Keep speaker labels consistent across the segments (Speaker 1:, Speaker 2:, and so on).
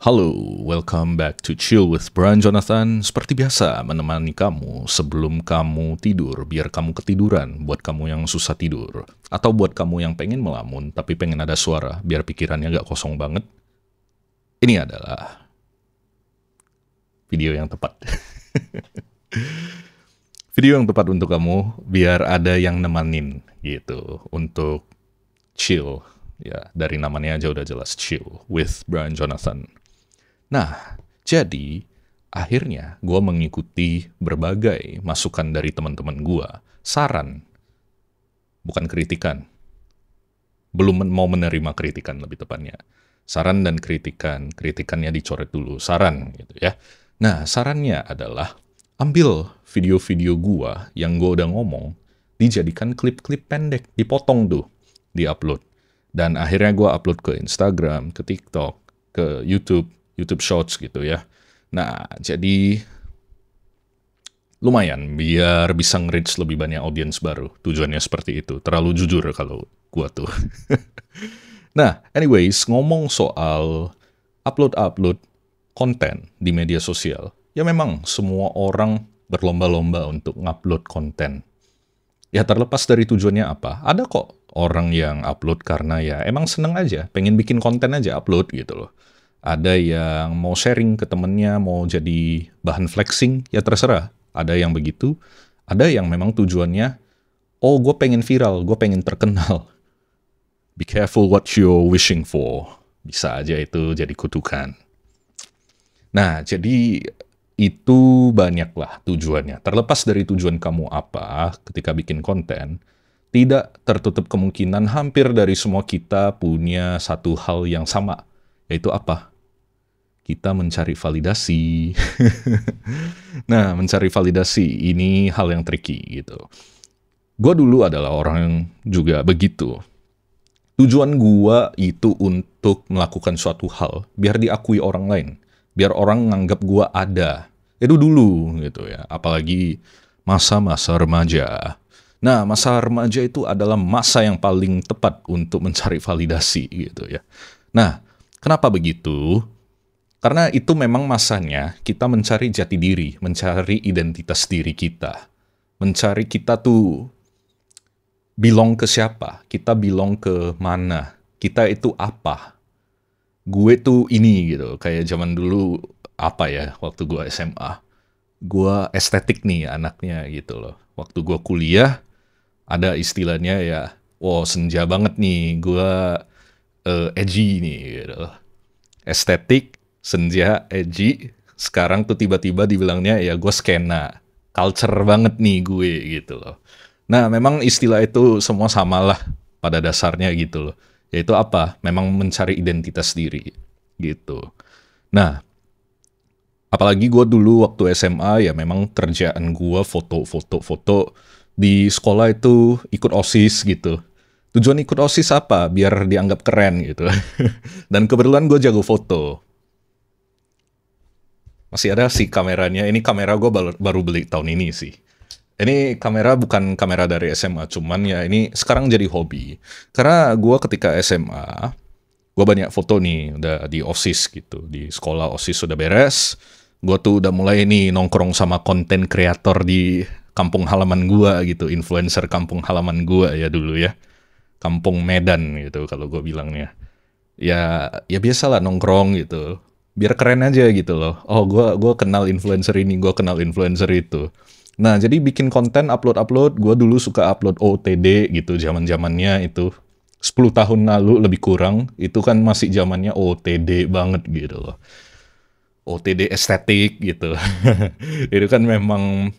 Speaker 1: Halo, welcome back to Chill with Brian Jonathan. Seperti biasa, menemani kamu sebelum kamu tidur, biar kamu ketiduran, buat kamu yang susah tidur. Atau buat kamu yang pengen melamun, tapi pengen ada suara, biar pikirannya gak kosong banget. Ini adalah video yang tepat. Video yang tepat untuk kamu, biar ada yang nemenin, gitu. Untuk chill, ya dari namanya aja udah jelas, Chill with Brian Jonathan. Nah, jadi akhirnya gue mengikuti berbagai masukan dari teman-teman gue. Saran, bukan kritikan. Belum mau menerima kritikan lebih tepatnya. Saran dan kritikan, kritikannya dicoret dulu, saran gitu ya. Nah, sarannya adalah ambil video-video gue yang gue udah ngomong, dijadikan klip-klip pendek, dipotong tuh, di-upload. Dan akhirnya gue upload ke Instagram, ke TikTok, ke YouTube Shorts gitu ya. Nah, jadi lumayan biar bisa nge-reach lebih banyak audiens baru. Tujuannya seperti itu. Terlalu jujur kalau gua tuh. Nah, anyways, ngomong soal upload konten di media sosial. Ya memang semua orang berlomba-lomba untuk ngupload konten. Ya terlepas dari tujuannya apa. Ada kok orang yang upload karena ya emang seneng aja. Pengen bikin konten aja upload gitu loh. Ada yang mau sharing ke temennya, mau jadi bahan flexing, ya terserah. Ada yang begitu, ada yang memang tujuannya, oh gue pengen viral, gue pengen terkenal. Be careful what you're wishing for. Bisa aja itu jadi kutukan. Nah, jadi itu banyaklah tujuannya. Terlepas dari tujuan kamu apa ketika bikin konten, tidak tertutup kemungkinan hampir dari semua kita punya satu hal yang sama. Yaitu apa? Kita mencari validasi. Nah, mencari validasi ini hal yang tricky gitu. Gue dulu adalah orang yang juga begitu. Tujuan gue itu untuk melakukan suatu hal biar diakui orang lain. Biar orang nganggap gue ada. Itu dulu gitu ya. Apalagi masa-masa remaja. Nah, masa remaja itu adalah masa yang paling tepat untuk mencari validasi gitu ya. Nah, kenapa begitu? Karena itu memang masanya kita mencari jati diri, mencari identitas diri kita. Mencari kita tuh belong ke siapa, kita belong ke mana, kita itu apa. Gue tuh ini gitu, kayak zaman dulu apa ya, waktu gue SMA. Gue estetik nih anaknya gitu loh. Waktu gue kuliah, ada istilahnya ya, wow senja banget nih, gue edgy nih gitu. Estetik, senja, edgy, sekarang tuh tiba-tiba dibilangnya ya gue skena, culture banget nih gue gitu loh. Nah memang istilah itu semua samalah pada dasarnya gitu loh. Yaitu apa? Memang mencari identitas diri gitu. Nah, apalagi gue dulu waktu SMA ya memang kerjaan gue foto di sekolah itu ikut OSIS gitu. Tujuan ikut OSIS apa? Biar dianggap keren gitu. Dan kebetulan gue jago foto. Masih ada sih kameranya. Ini kamera gue baru beli tahun ini sih. Ini kamera bukan kamera dari SMA, cuman ya ini sekarang jadi hobi. Karena gue ketika SMA, gue banyak foto nih, udah di OSIS gitu. Di sekolah OSIS sudah beres. Gue tuh udah mulai nih nongkrong sama konten kreator di kampung halaman gue gitu. Influencer kampung halaman gue ya dulu ya. Kampung Medan gitu kalau gue bilangnya. Ya biasalah nongkrong gitu. Biar keren aja gitu loh. Oh, gue kenal influencer ini, gue kenal influencer itu. Nah, jadi bikin konten, upload. Gue dulu suka upload OOTD gitu, zaman-zamannya itu. 10 tahun lalu lebih kurang, itu kan masih zamannya OOTD banget gitu loh. OOTD estetik gitu. Itu kan memang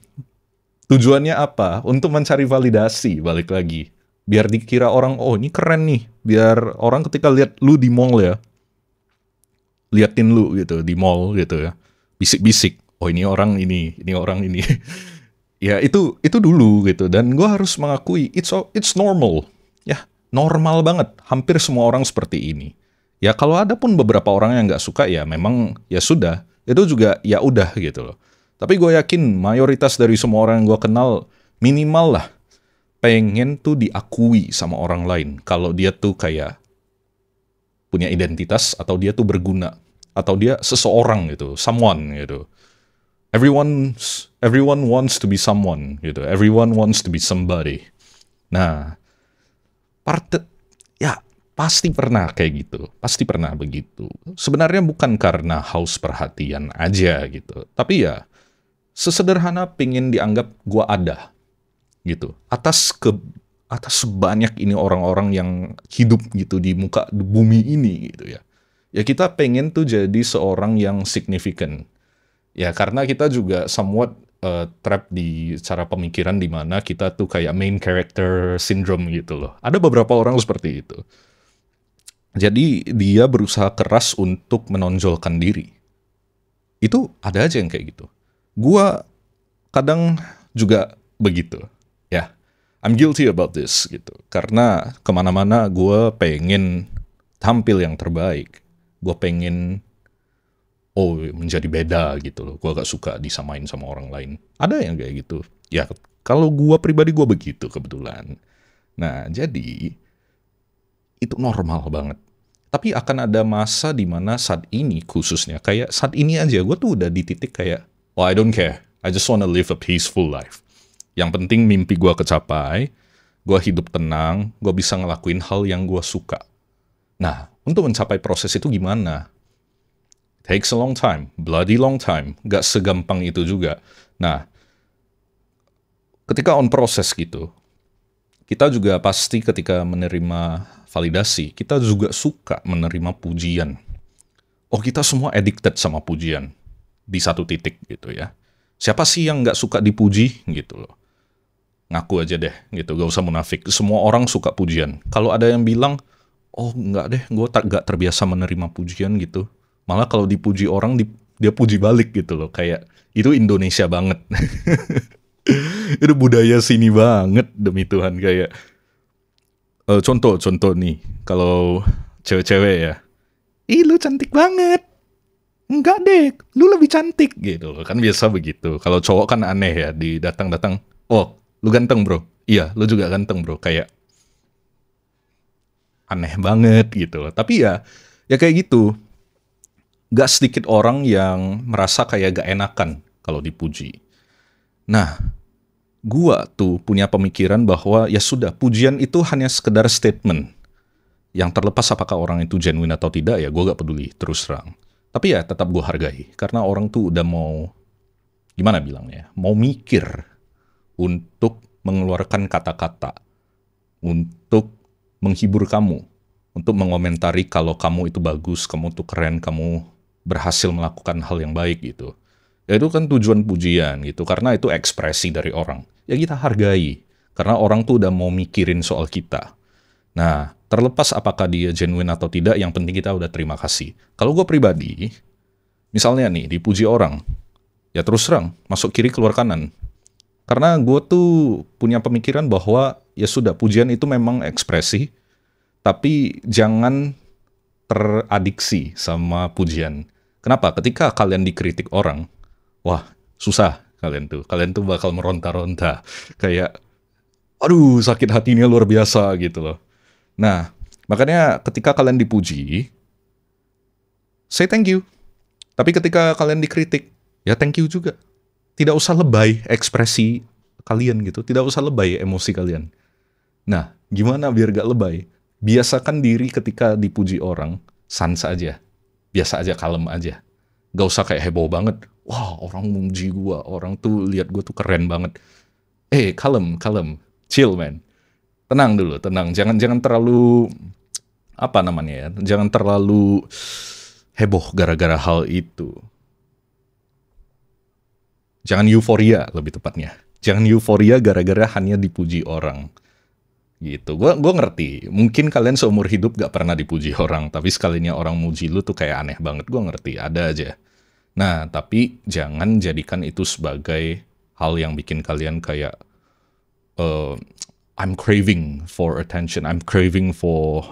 Speaker 1: tujuannya apa? Untuk mencari validasi, balik lagi. Biar dikira orang, oh ini keren nih. Biar orang ketika lihat lu di mall ya, liatin lu gitu di mall gitu ya, bisik-bisik, oh ini orang ini orang ini. Ya itu dulu gitu, dan gue harus mengakui it's normal ya, normal banget, hampir semua orang seperti ini. Ya kalau ada pun beberapa orang yang nggak suka ya memang ya sudah, itu juga ya udah gitu loh. Tapi gue yakin mayoritas dari semua orang yang gue kenal minimal lah pengen tuh diakui sama orang lain kalau dia tuh kayak punya identitas atau dia tuh berguna atau dia seseorang gitu, someone gitu. Everyone wants to be someone gitu. Everyone wants to be somebody. Nah, ya pasti pernah kayak gitu. Pasti pernah begitu. Sebenarnya bukan karena haus perhatian aja gitu. Tapi ya sesederhana pengen dianggap gua ada gitu. Atas sebanyak ini orang-orang yang hidup gitu di muka bumi ini gitu ya. Ya kita pengen tuh jadi seorang yang signifikan. Ya karena kita juga somewhat trap di cara pemikiran di mana kita tuh kayak main character syndrome gitu loh. Ada beberapa orang seperti itu. Jadi dia berusaha keras untuk menonjolkan diri. Itu ada aja yang kayak gitu. Gua kadang juga begitu. Ya, I'm guilty about this gitu. Karena kemana-mana gue pengen tampil yang terbaik. Gue pengen menjadi beda gitu loh. Gue gak suka disamain sama orang lain. Ada yang kayak gitu. Ya kalau gue pribadi gue begitu kebetulan. Nah jadi itu normal banget. Tapi akan ada masa dimana saat ini khususnya, kayak saat ini aja gue tuh udah di titik kayak, oh I don't care, I just wanna live a peaceful life. Yang penting mimpi gue kecapai, gue hidup tenang, gue bisa ngelakuin hal yang gue suka. Nah, untuk mencapai proses itu gimana? Takes a long time, bloody long time, gak segampang itu juga. Nah, ketika on proses gitu, kita juga pasti ketika menerima validasi, kita juga suka menerima pujian. Oh, kita semua addicted sama pujian di satu titik gitu ya. Siapa sih yang nggak suka dipuji gitu loh. Ngaku aja deh gitu, gak usah munafik. Semua orang suka pujian. Kalau ada yang bilang, oh nggak deh, gue gak terbiasa menerima pujian gitu. Malah kalau dipuji orang, dia puji balik gitu loh. Kayak, itu Indonesia banget. Itu budaya sini banget demi Tuhan. Kayak contoh nih, kalau cewek-cewek ya, ih lu cantik banget, enggak deh lu lebih cantik gitu loh. Kan biasa begitu. Kalau cowok kan aneh ya, datang oh lu ganteng bro, iya lu juga ganteng bro. Kayak aneh banget gitu loh. Tapi ya kayak gitu. Gak sedikit orang yang merasa kayak gak enakan kalau dipuji. Nah, gua tuh punya pemikiran bahwa ya sudah, pujian itu hanya sekedar statement. Yang terlepas apakah orang itu genuine atau tidak, ya gua gak peduli, terus terang. Tapi ya tetap gua hargai. Karena orang tuh udah mau, gimana bilangnya, mau mikir untuk mengeluarkan kata-kata. Untuk menghibur kamu. Untuk mengomentari kalau kamu itu bagus, kamu tuh keren, kamu berhasil melakukan hal yang baik gitu. Ya itu kan tujuan pujian gitu, karena itu ekspresi dari orang. Ya kita hargai, karena orang tuh udah mau mikirin soal kita. Nah, terlepas apakah dia genuine atau tidak, yang penting kita udah terima kasih. Kalau gue pribadi, misalnya nih, dipuji orang, ya terus terang, masuk kiri keluar kanan. Karena gue tuh punya pemikiran bahwa ya sudah, pujian itu memang ekspresi, tapi jangan teradiksi sama pujian. Kenapa? Ketika kalian dikritik orang, wah susah kalian tuh. Kalian tuh bakal meronta-ronta. Kayak, aduh sakit hatinya luar biasa gitu loh. Nah, makanya ketika kalian dipuji, say thank you. Tapi ketika kalian dikritik, ya thank you juga. Tidak usah lebay ekspresi kalian gitu. Tidak usah lebay emosi kalian. Nah, gimana biar gak lebay? Biasakan diri ketika dipuji orang, sans aja. Biasa aja, kalem aja. Gak usah kayak heboh banget. Wah, orang muji gua, orang tuh lihat gua tuh keren banget. Kalem. Chill, man. Tenang dulu, tenang. Jangan terlalu, apa namanya ya, jangan terlalu heboh gara-gara hal itu. Jangan euforia lebih tepatnya. Jangan euforia gara-gara hanya dipuji orang. Gitu, gue ngerti. Mungkin kalian seumur hidup gak pernah dipuji orang, tapi sekalinya orang muji lu tuh kayak aneh banget. Gue ngerti, ada aja. Nah, tapi jangan jadikan itu sebagai hal yang bikin kalian kayak I'm craving for attention, I'm craving for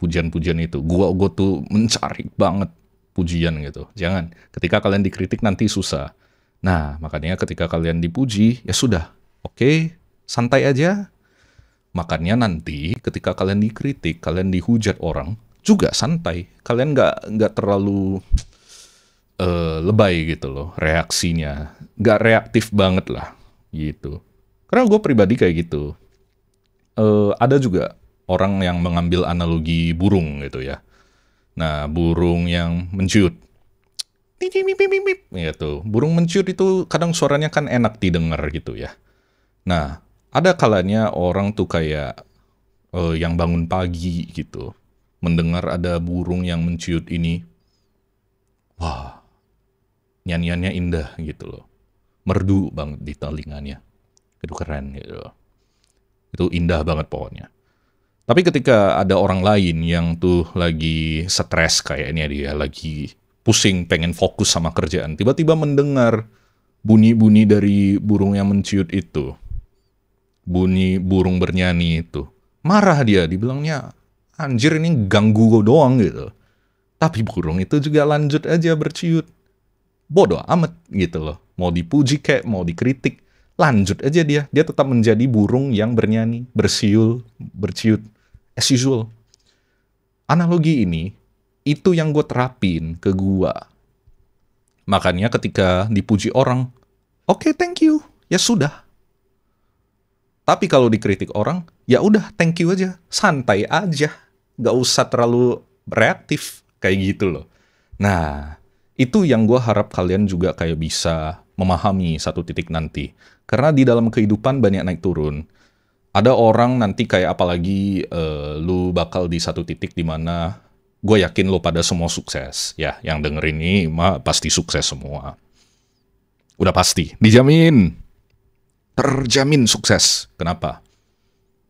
Speaker 1: pujian-pujian itu. Gue tuh mencari banget pujian gitu. Jangan. Ketika kalian dikritik nanti susah. Nah, makanya ketika kalian dipuji, ya sudah. Oke, santai aja. Makanya nanti ketika kalian dikritik, kalian dihujat orang, juga santai. Kalian nggak terlalu lebay gitu loh reaksinya. Nggak reaktif banget lah gitu. Karena gue pribadi kayak gitu. Ada juga orang yang mengambil analogi burung gitu ya. Nah, burung yang menciut. Gitu. Burung menciut itu kadang suaranya kan enak didengar gitu ya. Nah, ada kalanya orang tuh kayak yang bangun pagi gitu, mendengar ada burung yang menciut ini. Wah, nyanyiannya indah gitu loh. Merdu banget di telinganya. Itu keren gitu loh. Itu indah banget pokoknya. Tapi ketika ada orang lain yang tuh lagi stres kayaknya dia lagi pusing pengen fokus sama kerjaan, tiba-tiba mendengar bunyi-bunyi dari burung yang menciut itu, bunyi burung bernyanyi itu, marah dia, dibilangnya anjir ini ganggu gue doang gitu. Tapi burung itu juga lanjut aja berciut. Bodoh amat gitu loh. Mau dipuji kayak mau dikritik, lanjut aja dia. Dia tetap menjadi burung yang bernyanyi, berciut as usual. Analogi ini, itu yang gue terapin ke gue. Makanya ketika dipuji orang, oke, thank you, ya sudah. Tapi kalau dikritik orang, ya udah thank you aja, santai aja. Gak usah terlalu reaktif, kayak gitu loh. Nah, itu yang gue harap kalian juga kayak bisa memahami satu titik nanti. Karena di dalam kehidupan banyak naik turun. Ada orang nanti kayak apalagi lu bakal di satu titik di mana gue yakin lu pada semua sukses. Ya, yang dengerin ini mah pasti sukses semua. Udah pasti, dijamin. Terjamin sukses. Kenapa?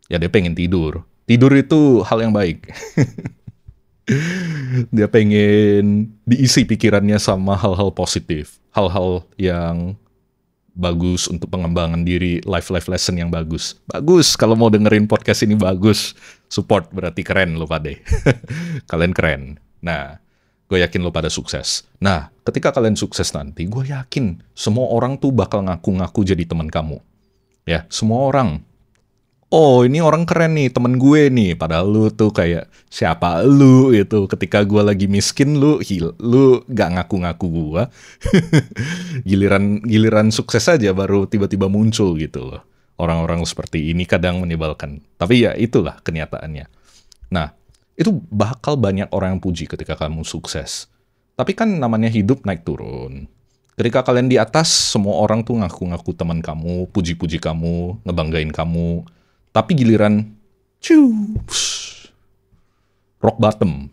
Speaker 1: Ya dia pengen tidur. Tidur itu hal yang baik. Dia pengen diisi pikirannya sama hal-hal positif. Hal-hal yang bagus untuk pengembangan diri, life lesson yang bagus. Bagus, kalau mau dengerin podcast ini bagus. Support, berarti keren lo pada. Kalian keren. Nah, gue yakin lo pada sukses. Nah, ketika kalian sukses nanti, gue yakin semua orang tuh bakal ngaku-ngaku jadi teman kamu. Ya, semua orang. Oh, ini orang keren nih, temen gue nih. Padahal lu tuh kayak, siapa lu itu? Ketika gue lagi miskin, lu gak ngaku-ngaku gue. Giliran sukses aja baru tiba-tiba muncul gitu loh. Orang-orang seperti ini kadang menyebalkan. Tapi ya itulah kenyataannya. Nah, itu bakal banyak orang yang puji ketika kamu sukses. Tapi kan namanya hidup naik turun. Ketika kalian di atas, semua orang tuh ngaku-ngaku teman kamu, puji-puji kamu, ngebanggain kamu. Tapi giliran, rock bottom.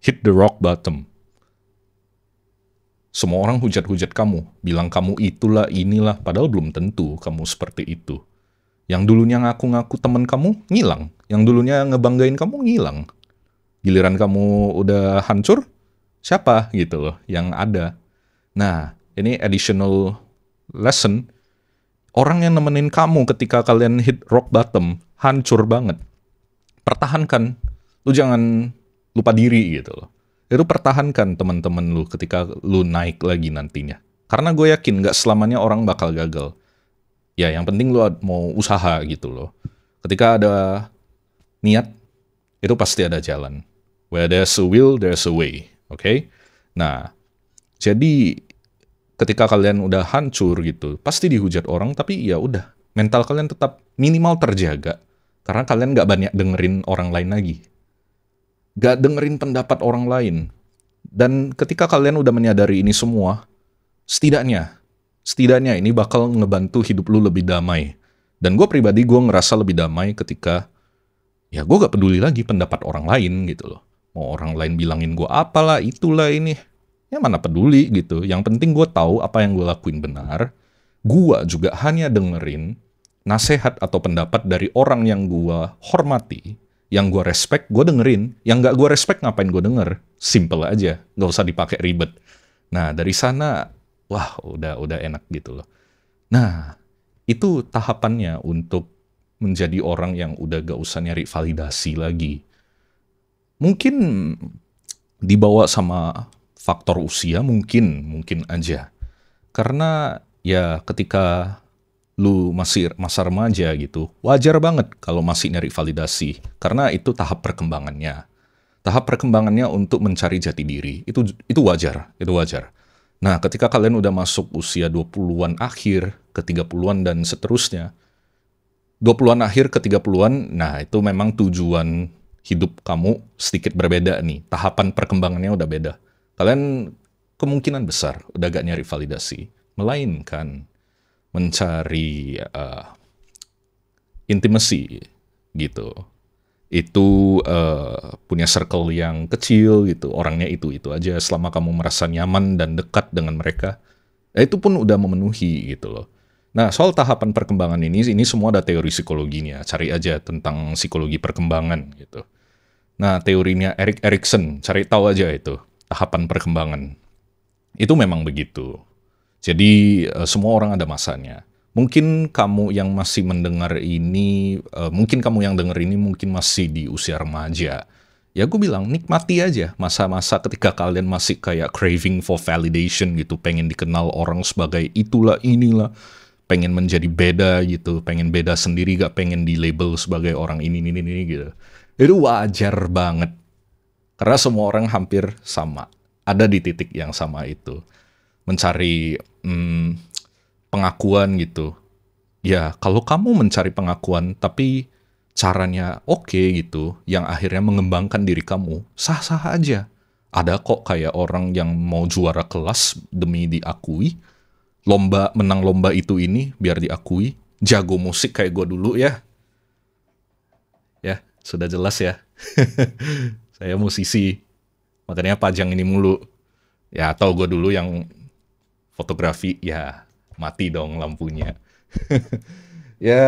Speaker 1: Hit the rock bottom. Semua orang hujat-hujat kamu, bilang kamu itulah, inilah, padahal belum tentu kamu seperti itu. Yang dulunya ngaku-ngaku teman kamu, ngilang. Yang dulunya ngebanggain kamu, ngilang. Giliran kamu udah hancur, siapa gitu loh yang ada. Nah, ini additional lesson. Orang yang nemenin kamu ketika kalian hit rock bottom, hancur banget. Pertahankan. Lu jangan lupa diri gitu loh. Itu pertahankan teman-teman lu ketika lu naik lagi nantinya. Karena gue yakin gak selamanya orang bakal gagal. Ya, yang penting lu mau usaha gitu loh. Ketika ada niat, itu pasti ada jalan. Where there's a will, there's a way. Oke? Nah, jadi ketika kalian udah hancur gitu, pasti dihujat orang, tapi ya udah, mental kalian tetap minimal terjaga. Karena kalian gak banyak dengerin orang lain lagi. Gak dengerin pendapat orang lain. Dan ketika kalian udah menyadari ini semua, setidaknya ini bakal ngebantu hidup lu lebih damai. Dan gue pribadi, gue ngerasa lebih damai ketika, ya gue gak peduli lagi pendapat orang lain gitu loh. Mau orang lain bilangin gue apalah, itulah ini. Ya mana peduli gitu. Yang penting gue tahu apa yang gue lakuin benar. Gue juga hanya dengerin nasihat atau pendapat dari orang yang gue hormati. Yang gue respect, gue dengerin. Yang gak gue respect, ngapain gue denger? Simple aja. Gak usah dipakai ribet. Nah, dari sana, wah udah enak gitu loh. Nah, itu tahapannya untuk menjadi orang yang udah gak usah nyari validasi lagi. Mungkin dibawa sama faktor usia, mungkin aja. Karena ya ketika lu masih masa remaja gitu, wajar banget kalau masih nyari validasi. Karena itu tahap perkembangannya. tahap perkembangannya untuk mencari jati diri. Itu wajar, itu wajar. Nah, ketika kalian udah masuk usia 20-an akhir, ke 30-an dan seterusnya, 20-an akhir ke 30-an, nah itu memang tujuan hidup kamu sedikit berbeda nih. Tahapan perkembangannya udah beda. Kalian kemungkinan besar udah gak nyari validasi, melainkan mencari intimacy gitu. Itu punya circle yang kecil gitu, orangnya itu aja. Selama kamu merasa nyaman dan dekat dengan mereka, itu pun udah memenuhi gitu loh. Nah, soal tahapan perkembangan ini semua ada teori psikologinya. Cari aja tentang psikologi perkembangan gitu. Nah, teorinya Erik Erikson, cari tahu aja itu, tahapan perkembangan. Itu memang begitu. Jadi, semua orang ada masanya. Mungkin kamu yang masih mendengar ini, mungkin kamu yang dengar ini mungkin masih di usia remaja. Ya gue bilang, nikmati aja masa-masa ketika kalian masih kayak craving for validation gitu, pengen dikenal orang sebagai itulah, inilah, pengen menjadi beda gitu, pengen beda sendiri, gak pengen di label sebagai orang ini gitu. Itu wajar banget. Karena semua orang hampir sama. Ada di titik yang sama itu. Mencari pengakuan gitu. Ya, kalau kamu mencari pengakuan, tapi caranya oke gitu, yang akhirnya mengembangkan diri kamu, sah-sah aja. Ada kok kayak orang yang mau juara kelas demi diakui, menang lomba itu ini biar diakui, jago musik kayak gue dulu ya. Ya, sudah jelas ya. Saya musisi, makanya pajang ini mulu. Ya, atau gue dulu yang fotografi, ya mati dong lampunya. Ya,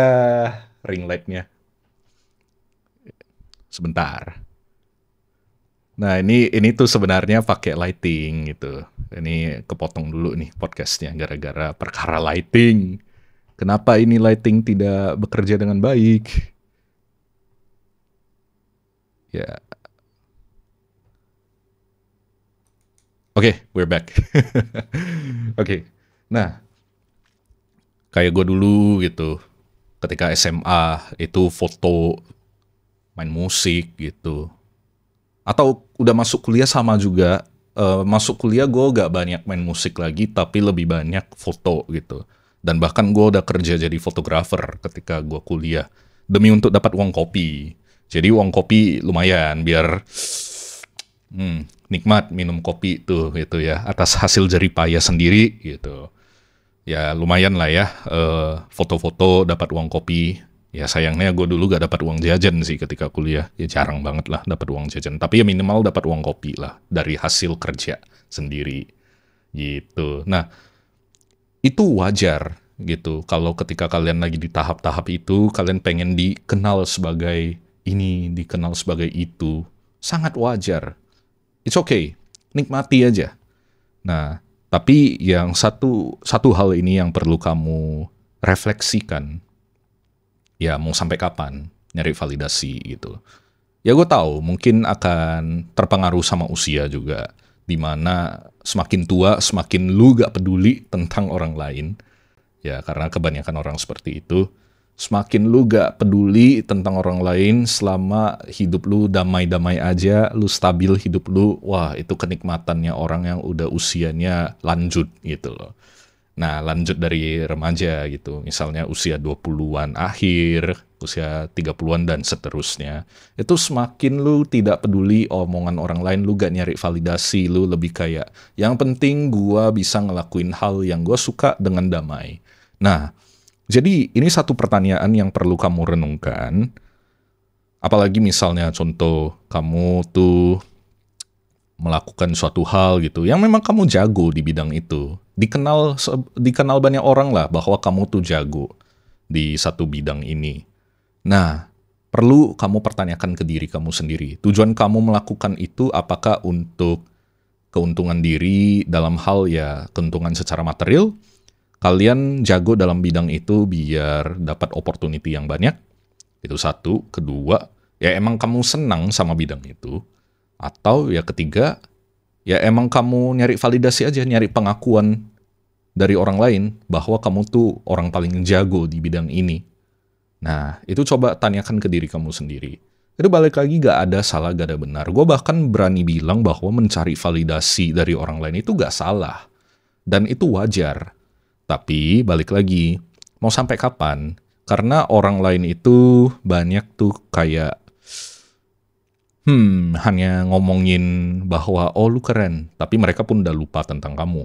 Speaker 1: ring light-nya. Sebentar. Nah, ini tuh sebenarnya pakai lighting gitu. Ini kepotong dulu nih podcastnya gara-gara perkara lighting. Kenapa ini lighting tidak bekerja dengan baik? Ya. Oke, we're back. Oke. Nah, kayak gue dulu gitu. Ketika SMA itu foto, main musik gitu. Atau udah masuk kuliah sama juga. Masuk kuliah gue gak banyak main musik lagi, tapi lebih banyak foto gitu. Dan bahkan gue udah kerja jadi fotografer ketika gue kuliah. Demi untuk dapat uang kopi. Jadi uang kopi lumayan biar nikmat minum kopi tuh gitu ya. Atas hasil jeripaya sendiri gitu. Ya lumayan lah ya, foto-foto dapat uang kopi. Ya sayangnya gue dulu gak dapat uang jajan sih ketika kuliah. Ya jarang banget lah dapat uang jajan. Tapi ya minimal dapat uang kopi lah dari hasil kerja sendiri gitu. Nah, itu wajar gitu. Kalau ketika kalian lagi di tahap-tahap itu, kalian pengen dikenal sebagai ini, dikenal sebagai itu. Sangat wajar. It's okay. Nikmati aja. Nah, tapi yang satu hal ini yang perlu kamu refleksikan. Ya mau sampai kapan nyari validasi gitu. Ya gue tahu mungkin akan terpengaruh sama usia juga. Dimana semakin tua semakin lu gak peduli tentang orang lain. Ya karena kebanyakan orang seperti itu. Semakin lu gak peduli tentang orang lain selama hidup lu damai-damai aja, lu stabil hidup lu, wah itu kenikmatannya orang yang udah usianya lanjut gitu loh. Nah, lanjut dari remaja gitu, misalnya usia 20-an akhir, usia 30-an dan seterusnya. Itu semakin lu tidak peduli omongan orang lain, lu gak nyari validasi, lu lebih kayak, yang penting gua bisa ngelakuin hal yang gua suka dengan damai. Nah, jadi ini satu pertanyaan yang perlu kamu renungkan. Apalagi misalnya contoh, kamu tuh melakukan suatu hal gitu yang memang kamu jago di bidang itu, dikenal banyak orang lah bahwa kamu tuh jago di satu bidang ini. Nah, perlu kamu pertanyakan ke diri kamu sendiri, tujuan kamu melakukan itu apakah untuk keuntungan diri dalam hal ya keuntungan secara material, kalian jago dalam bidang itu biar dapat opportunity yang banyak, itu satu. Kedua, ya emang kamu senang sama bidang itu. Atau ya ketiga, ya emang kamu nyari validasi aja, nyari pengakuan dari orang lain bahwa kamu tuh orang paling jago di bidang ini. Nah, itu coba tanyakan ke diri kamu sendiri. Itu balik lagi gak ada salah, gak ada benar. Gue bahkan berani bilang bahwa mencari validasi dari orang lain itu gak salah. Dan itu wajar. Tapi balik lagi, mau sampai kapan? Karena orang lain itu banyak tuh kayak, hanya ngomongin bahwa, oh lu keren. Tapi mereka pun udah lupa tentang kamu.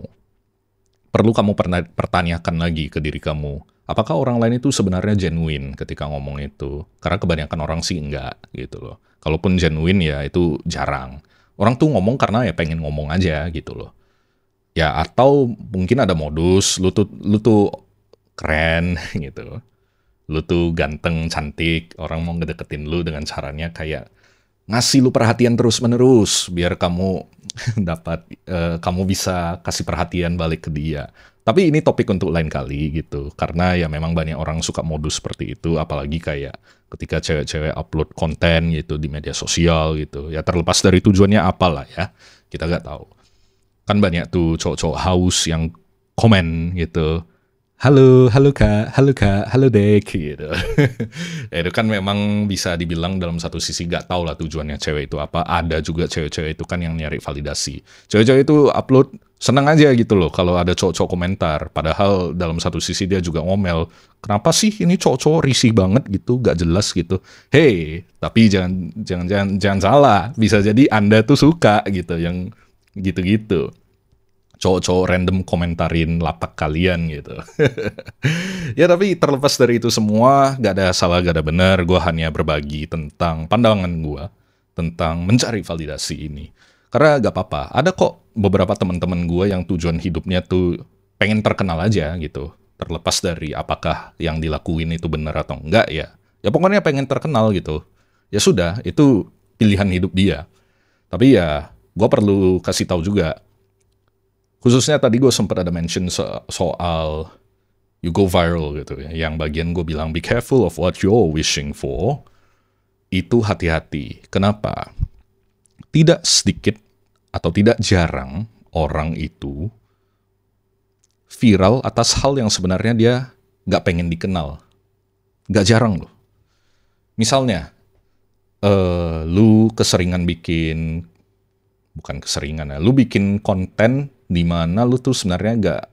Speaker 1: Perlu kamu pertanyakan lagi ke diri kamu, apakah orang lain itu sebenarnya genuine ketika ngomong itu? Karena kebanyakan orang sih enggak gitu loh. Kalaupun genuine ya itu jarang. Orang tuh ngomong karena ya pengen ngomong aja gitu loh. Ya atau mungkin ada modus, lu tuh keren gitu. Lu tuh ganteng, cantik, orang mau ngedeketin lu dengan caranya kayak ngasih lu perhatian terus-menerus biar kamu kamu bisa kasih perhatian balik ke dia. Tapi ini topik untuk lain kali gitu. Karena ya memang banyak orang suka modus seperti itu, apalagi kayak ketika cewek-cewek upload konten gitu di media sosial gitu. Ya terlepas dari tujuannya apalah ya, kita nggak tahu. Kan banyak tuh cowok-cowok haus yang komen gitu. Halo kak, halo dek, gitu. Ya, itu kan memang bisa dibilang dalam satu sisi gak tau lah tujuannya cewek itu apa. Ada juga cewek-cewek itu kan yang nyari validasi. Cewek-cewek itu upload seneng aja gitu loh kalau ada cowok-cowok komentar. Padahal dalam satu sisi dia juga ngomel. Kenapa sih ini cowok-cowok risih banget gitu, gak jelas gitu. Hey, tapi jangan salah. Bisa jadi Anda tuh suka gitu yang gitu-gitu. Cowok-cowok random komentarin lapak kalian gitu. Ya tapi terlepas dari itu semua, gak ada salah, gak ada benar. Gue hanya berbagi tentang pandangan gue tentang mencari validasi ini. Karena gak apa-apa, ada kok beberapa teman-teman gue yang tujuan hidupnya tuh pengen terkenal aja gitu. Terlepas dari apakah yang dilakuin itu benar atau enggak ya. Ya pokoknya pengen terkenal gitu. Ya sudah, itu pilihan hidup dia. Tapi ya, gue perlu kasih tahu juga. Khususnya tadi gue sempat ada mention soal you go viral gitu ya. Yang bagian gue bilang be careful of what you're wishing for. Itu hati-hati. Kenapa? Tidak sedikit atau tidak jarang orang itu viral atas hal yang sebenarnya dia gak pengen dikenal. Gak jarang loh. Misalnya, lu keseringan bikin, bukan keseringan ya, lu bikin konten di mana lu tuh sebenarnya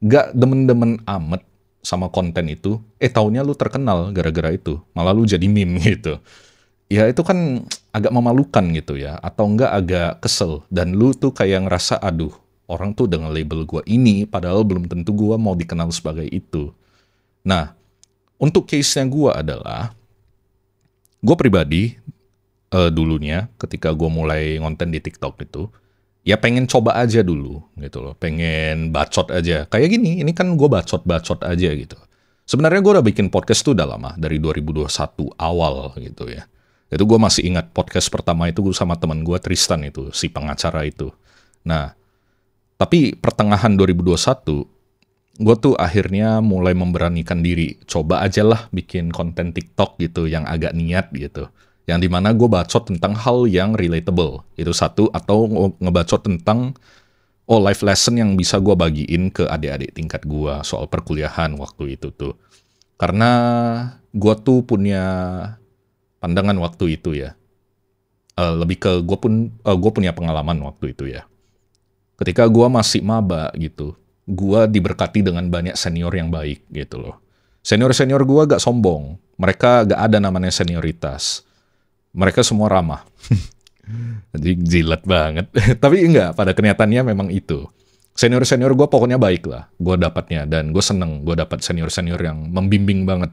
Speaker 1: gak demen-demen amat sama konten itu, taunya lu terkenal gara-gara itu, malah lu jadi meme gitu. Ya itu kan agak memalukan gitu ya, atau enggak agak kesel, dan lu tuh kayak ngerasa, aduh, orang tuh udah nge-label gue ini, padahal belum tentu gue mau dikenal sebagai itu. Nah, untuk case-nya gue adalah, gue pribadi, dulunya ketika gue mulai ngonten di TikTok itu, ya pengen coba aja dulu gitu loh, pengen bacot aja. Kayak gini, ini kan gue bacot-bacot aja gitu. Sebenarnya gue udah bikin podcast tuh udah lama, dari 2021 awal gitu ya. Itu gue masih ingat podcast pertama itu gue sama teman gue Tristan itu, si pengacara itu. Nah, tapi pertengahan 2021, gue tuh akhirnya mulai memberanikan diri. Coba aja lah bikin konten TikTok gitu yang agak niat gitu. Yang dimana gue bacot tentang hal yang relatable. Itu satu, atau ngebacot tentang life lesson yang bisa gue bagiin ke adik-adik tingkat gue soal perkuliahan waktu itu tuh. Karena gue tuh punya pandangan waktu itu ya. Lebih ke gue punya pengalaman waktu itu ya. Ketika gue masih maba gitu, gue diberkati dengan banyak senior yang baik gitu loh. Senior-senior gue gak sombong. Mereka gak ada namanya senioritas. Mereka semua ramah. Jadi jilat banget. Tapi enggak, pada kenyataannya memang itu. Senior-senior gue pokoknya baik lah. Gue dapatnya, dan gue seneng gue dapat senior-senior yang membimbing banget.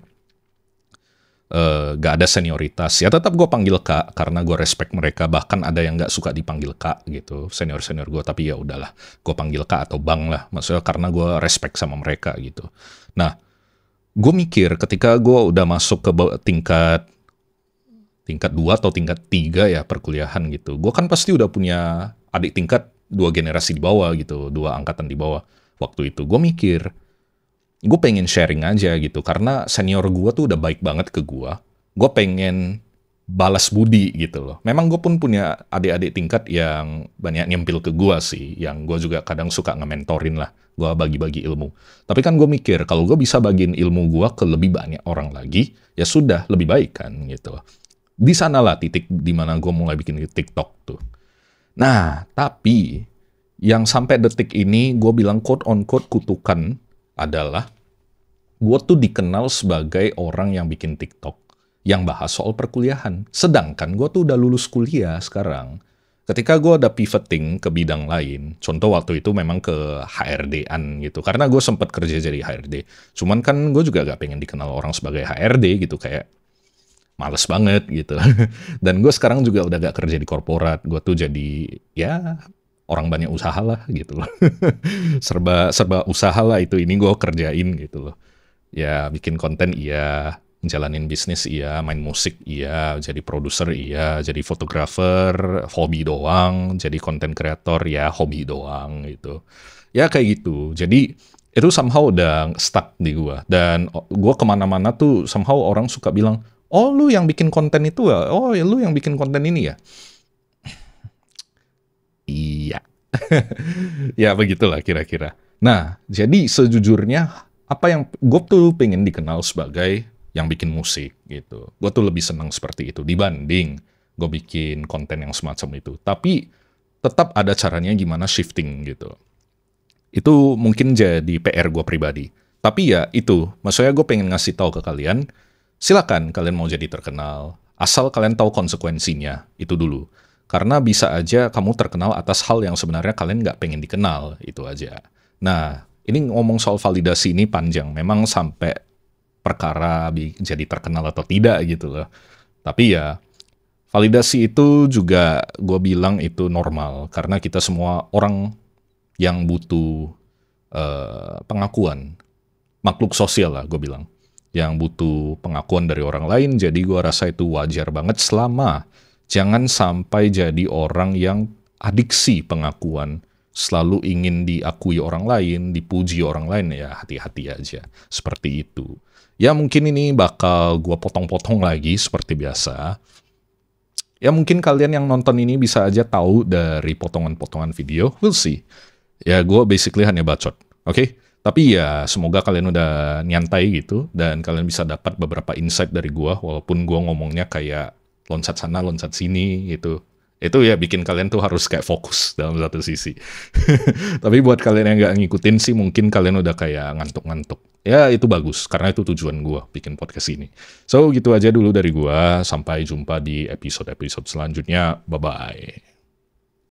Speaker 1: Gak ada senioritas. Ya tetap gue panggil kak, karena gue respect mereka. Bahkan ada yang gak suka dipanggil kak gitu, senior-senior gue. Tapi ya udahlah, gue panggil kak atau bang lah. Maksudnya karena gue respect sama mereka gitu. Nah, gue mikir ketika gue udah masuk ke tingkat 2 atau tingkat 3 ya perkuliahan gitu. Gue kan pasti udah punya adik tingkat 2 generasi di bawah gitu, 2 angkatan di bawah. Waktu itu gue mikir, gue pengen sharing aja gitu, karena senior gue tuh udah baik banget ke gue. Gue pengen balas budi gitu loh. Memang gue pun punya adik-adik tingkat yang banyak nyempil ke gue sih, yang gue juga kadang suka nge-mentorin lah, gue bagi-bagi ilmu. Tapi kan gue mikir, kalau gue bisa bagiin ilmu gue ke lebih banyak orang lagi, ya sudah, lebih baik kan gitu. Di sanalah titik dimana gue mulai bikin TikTok tuh. Nah, tapi yang sampai detik ini gue bilang quote on quote kutukan adalah gue tuh dikenal sebagai orang yang bikin TikTok yang bahas soal perkuliahan. Sedangkan gue tuh udah lulus kuliah sekarang. Ketika gue ada pivoting ke bidang lain, contoh waktu itu memang ke HRD-an gitu. Karena gue sempat kerja jadi HRD. Cuman kan gue juga gak pengen dikenal orang sebagai HRD gitu, kayak males banget gitu. Dan gue sekarang juga udah gak kerja di korporat. Gue tuh jadi, ya orang banyak usaha lah gitu loh. serba usaha lah itu, ini gue kerjain gitu loh. Ya bikin konten iya, jalanin bisnis iya, main musik iya, jadi produser iya, jadi fotografer hobi doang, jadi konten kreator ya hobi doang gitu. Ya kayak gitu. Jadi itu somehow udah stuck di gua. Dan gua kemana-mana tuh somehow orang suka bilang, oh lu yang bikin konten itu ya? Oh ya lu yang bikin konten ini ya? Iya. Ya begitulah kira-kira. Nah, jadi sejujurnya apa yang gue tuh pengen dikenal sebagai yang bikin musik gitu. Gue tuh lebih senang seperti itu dibanding gue bikin konten yang semacam itu. Tapi tetap ada caranya gimana shifting gitu. Itu mungkin jadi PR gue pribadi. Tapi ya itu, maksudnya gue pengen ngasih tahu ke kalian, silakan kalian mau jadi terkenal, asal kalian tahu konsekuensinya, itu dulu. Karena bisa aja kamu terkenal atas hal yang sebenarnya kalian nggak pengen dikenal, itu aja. Nah, ini ngomong soal validasi ini panjang, memang sampai perkara jadi terkenal atau tidak gitu loh. Tapi ya, validasi itu juga gue bilang itu normal, karena kita semua orang yang butuh pengakuan, makhluk sosial lah gue bilang, yang butuh pengakuan dari orang lain, jadi gue rasa itu wajar banget selama jangan sampai jadi orang yang adiksi pengakuan, selalu ingin diakui orang lain, dipuji orang lain, ya hati-hati aja, seperti itu. Ya mungkin ini bakal gue potong-potong lagi seperti biasa. Ya mungkin kalian yang nonton ini bisa aja tahu dari potongan-potongan video, we'll see. Ya gue basically hanya bacot, oke? Tapi ya semoga kalian udah nyantai gitu, dan kalian bisa dapat beberapa insight dari gue, walaupun gue ngomongnya kayak loncat sana, loncat sini gitu. Itu ya bikin kalian tuh harus kayak fokus dalam satu sisi. Tapi buat kalian yang nggak ngikutin sih, mungkin kalian udah kayak ngantuk-ngantuk. Ya itu bagus, karena itu tujuan gue bikin podcast ini. So gitu aja dulu dari gue, sampai jumpa di episode-episode selanjutnya, bye-bye.